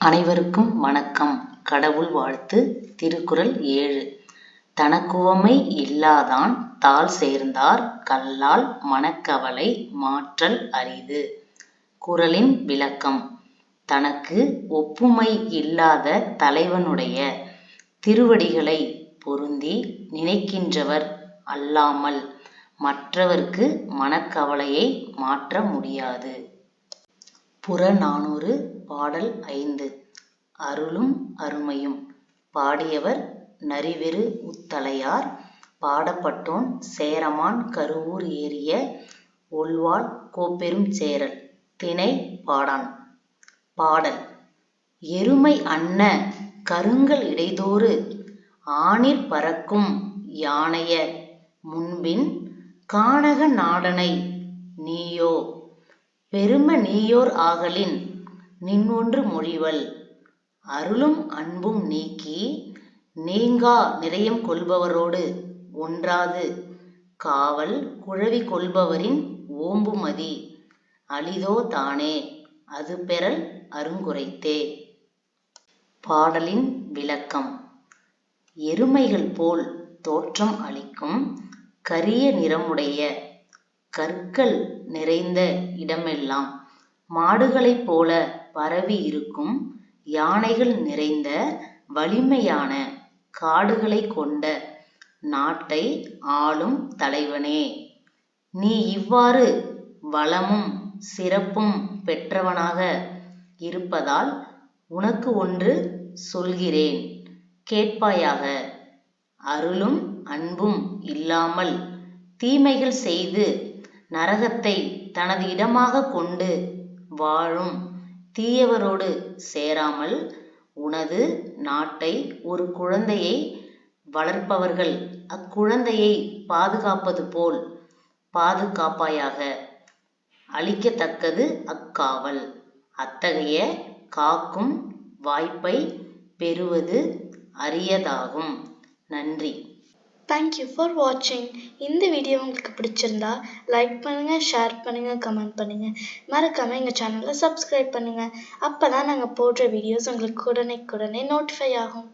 அனைவருக்கும் வணக்கம். கடவுள் வாழ்த்து. திருக்குறள் 7. தனக்குவமை இல்லாதான் தாள் சேர்ந்தார் கல்லால் மனக்கவலை மாற்றல் அரிது. குறளின் விளக்கம். தனக்கு ஒப்புமை இல்லாத தலைவனுடைய திருவடிகளை பொருந்தி நினைக்கின்றவர் அல்லாமல் மற்றவர்க்கு மனக்கவலையை மாற்ற முடியாது. புறநானூறு பாடல் 5. அருளும் அருமையும். பாடியவர் நரிவெறு உத்தலையார். பாடப்பட்டோன் சேரமான் கருவூர் ஏறிய ஒள்வாள் கோப்பெரும் சேரல். திணை பாடாண். பாடல். எருமை அன்ன கருங்கல் இடைதோறு ஆனிற் பறக்கும் யானைய முன்பின் கானக நாடனை நீயோ பெரும நீயோர் ஆகலின் நின்ஒன்று மொழிவல். அருளும் அன்பும் நீக்கி நீங்கா நிரயம் கொள்பவரோடு ஒன்றாது காவல் குழவி கொள்பவரின் ஓம்புமதி அளிதோ தானே அது பெறல் அருங்குரைத்தே. பாடலின் விளக்கம். எருமைகள் போல் தோற்றம் அளிக்கும் கரிய நிறமுடைய கற்கள் நிறைந்த இடமெல்லாம் மாடுகளைப் போல பரவி இருக்கும் யானைகள் நிறைந்த வலிமையான காடுகளைக் கொண்ட நாட்டை ஆளும் தலைவனே, நீ இவ்வாறு வளமும் சிறப்பும் பெற்றவனாக இருப்பதால் உனக்கு ஒன்று சொல்கிறேன் கேட்பாயாக. அருளும் அன்பும் இல்லாமல் தீமைகள் செய்து நரகத்தை தனது இடமாக கொண்டு வாழும் தீயவரோடு சேராமல் உனது நாட்டை ஒரு குழந்தையை வளர்ப்பவர்கள் அக்குழந்தையை பாதுகாப்பது போல் பாதுகாப்பாயாக. அளிக்கத்தக்கது அக்காவல். அத்தகைய காக்கும் வாய்ப்பை பெறுவது அரியதாகும். நன்றி. Thank you for watching. இந்த வீடியோ உங்களுக்கு பிடிச்சிருந்தா லைக் பண்ணுங்க, ஷேர் பண்ணுங்க, கமெண்ட் பண்ணுங்க. மறக்காம எங்க சேனலை சப்ஸ்கிரைப் பண்ணுங்க. அப்பதான் நாங்க போடுற வீடியோஸ் உங்களுக்கு உடனே நோட்டிஃபை ஆகும்.